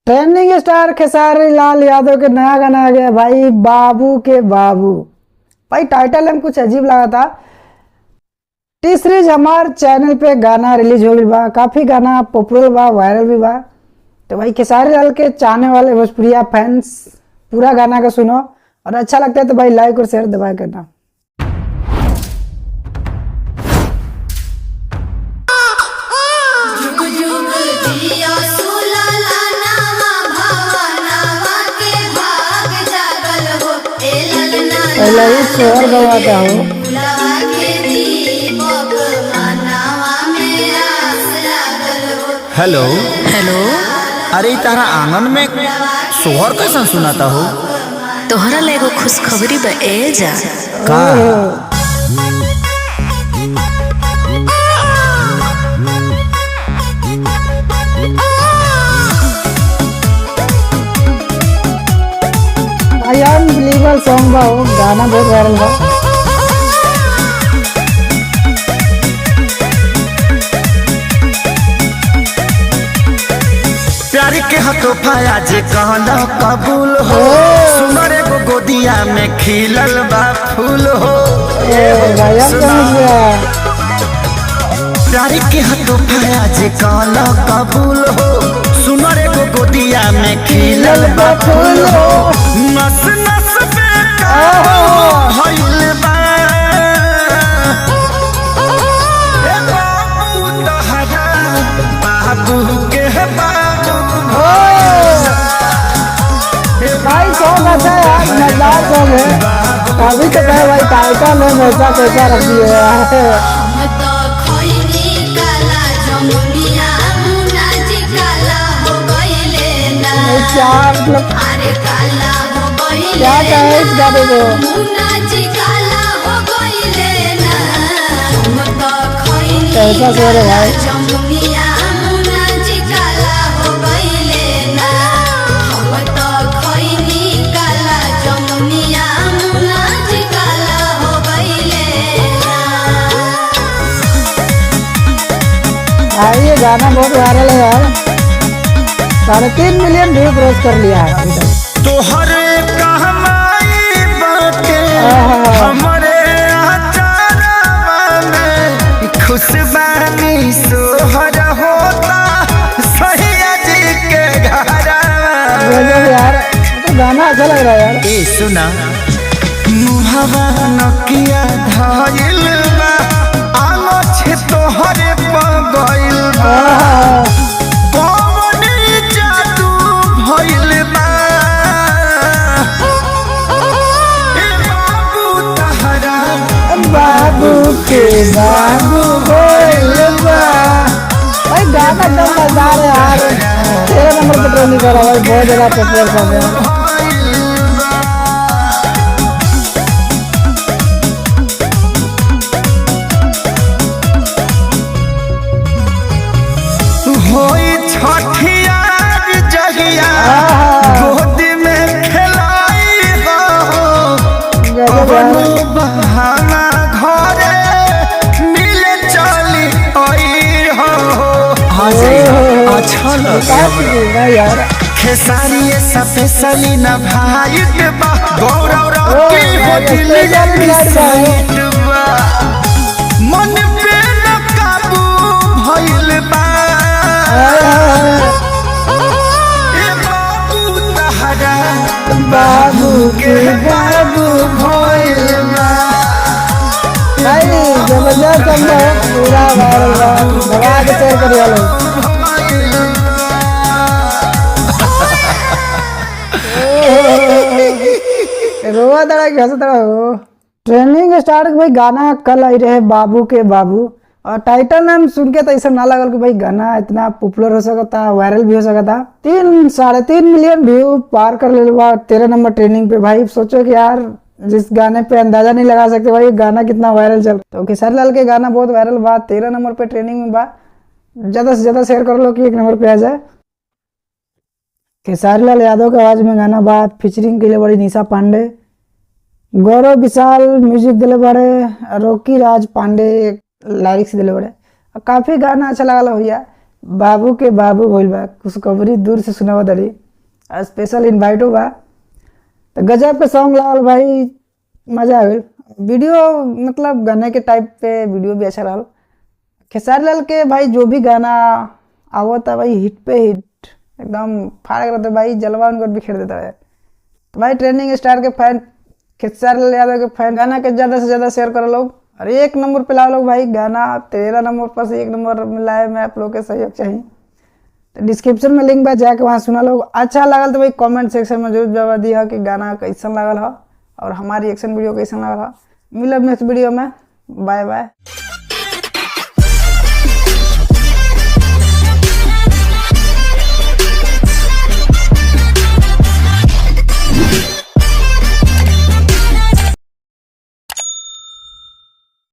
Trending star Khesari Lal Yadav के नया गाना आ गया भाई, बाबू के बाबू। भाई टाइटल हम कुछ अजीब लगा था। टी सीरीज हमार चैनल पे गाना रिलीज हो गई बा, काफी गाना पॉपुलर बा, वायरल भी बा। तो भाई खेसारी लाल के चाहने वाले भोजपुरिया फैंस पूरा गाना का सुनो और अच्छा लगता है तो भाई लाइक और शेयर दबा करना। शोर गवाता हूँ। हेलो हेलो, अरे तारा आंगन में सोहर कैसा सुनाता हो? तोहरा ले एगो खुशखबरी बा ए जा। का? आई अनबिलीवेबल सॉन्ग बा, गाना बहुत वायरल बा। प्यार के हथों पाया जे कहना कबूल हो, सुनर एगो गोदिया में खिलल बा फूल हो। प्यार के हथों पाया जे कहना कबूल हो, सुनर एगो गोदिया में खिलल बा फूल हो। नस नस भइल बा ए बाबू तहरा बाबू के बाबू भाई सॉन्ग अच्छा है यार, मजेदार सॉन्ग है। अभी तो कहे भाई टाइटल है वैसा कैसा रख दिए यार। क्या मतलब क्या कहे इस गाने को? कैसा शेर है भाई। भाई ये गाना बहुत वायरल है यार, 3.5 मिलियन व्यू क्रॉस कर लिया है अभी तक। तोहरे कहमाई बाटे हमरे आचारवा में खुशबानी सोहर होता सैया जी के घरवा। यार तो गाना अच्छा लग रहा है यार। ए सुना मुहवा नकिया धइल बा, आलो छे तोहरे पगइल बा। कौन जादू भइल बा ए बाबू तहरा बाबू के बाबू भइल बा। भाई गाना एकदम मजेदार है यार। 13 नंबर पे ट्रेंडिंग कर रहा है भाई, बहुत ज्यादा पॉपुलर कर रहा है। होई छठियार जगिया गोद में खेलाई हो, अबनु बहाना घरे मिले चली आई हो। अच्छा लगा यार। खेसारी स्पेशली न भाई के बा, गौरव रॉकी होटल साइड बा, मन पे न काबू भइल बा ए बाबू तहरा बाबू के बाबू भइल बा। भाई जबरदस्त हम लोग पूरा वायरल बा, दबा के शेयर करिए लोग। रोआ दड़ा कैसे दड़ा हो। ट्रेंडिंग स्टार के भाई गाना कल आई रहे बाबू के बाबू, और टाइटल नाम सुन के तो ऐसा ना लगल कि भाई गाना इतना पॉपुलर हो सकता, वायरल भी हो सकता। 3.5 मिलियन व्यू पार कर ले 13 नंबर ट्रेंडिंग पे। भाई सोचो कि यार जिस गाने पे अंदाजा नहीं लगा सकते भाई गाना कितना वायरल चल। तो खेसारी लाल के गाना बहुत वायरल बा, 13 नंबर पे ट्रेंडिंग में बा। ज्यादा से ज्यादा शेयर कर लो कि 1 नंबर पे आ जाए। खेसारी लाल यादव के आवाज में गाना बा, फीचरिंग के लिए बड़ी निशा पांडे, गौरव विशाल म्यूजिक दिले बड़े, रॉकी राज पांडे लिरिक्स दिले बड़े। काफी गाना अच्छा लगा भैया। बाबू के बाबू भइल बा, खुशखबरी दूर से सुनावा दड़ी, और स्पेशल इनवाइटो बा। तो गजब के सॉन्ग लागल भाई, मजा आ गई। वीडियो मतलब गाने के टाइप पे वीडियो भी अच्छा रहा। खेसारी लाल के भाई जो भी गाना आवता भाई हिट पे हिट एकदम फाड़ कर देता भाई, जलवा उनकर बिखेर देता है। तो भाई ट्रेंडिंग स्टार के फैन, खेसारी लाल यादव के फैन, गाना के ज़्यादा से ज़्यादा शेयर करो लोग, और 1 नंबर पे लाओ लोग भाई। गाना 13 नंबर पर से 1 नंबर मिलाए में आप लोग के सहयोग चाहिए। तो डिस्क्रिप्शन में लिंक बा, जाके वहाँ सुना लोग। अच्छा लगल तो भाई कमेंट सेक्शन में जरूर जवाब दिया कि गाना कैसन लगल हो और हमारी एक्शन वीडियो कैसन लगल हो। मिलब नेक्स्ट वीडियो में, बाय बाय।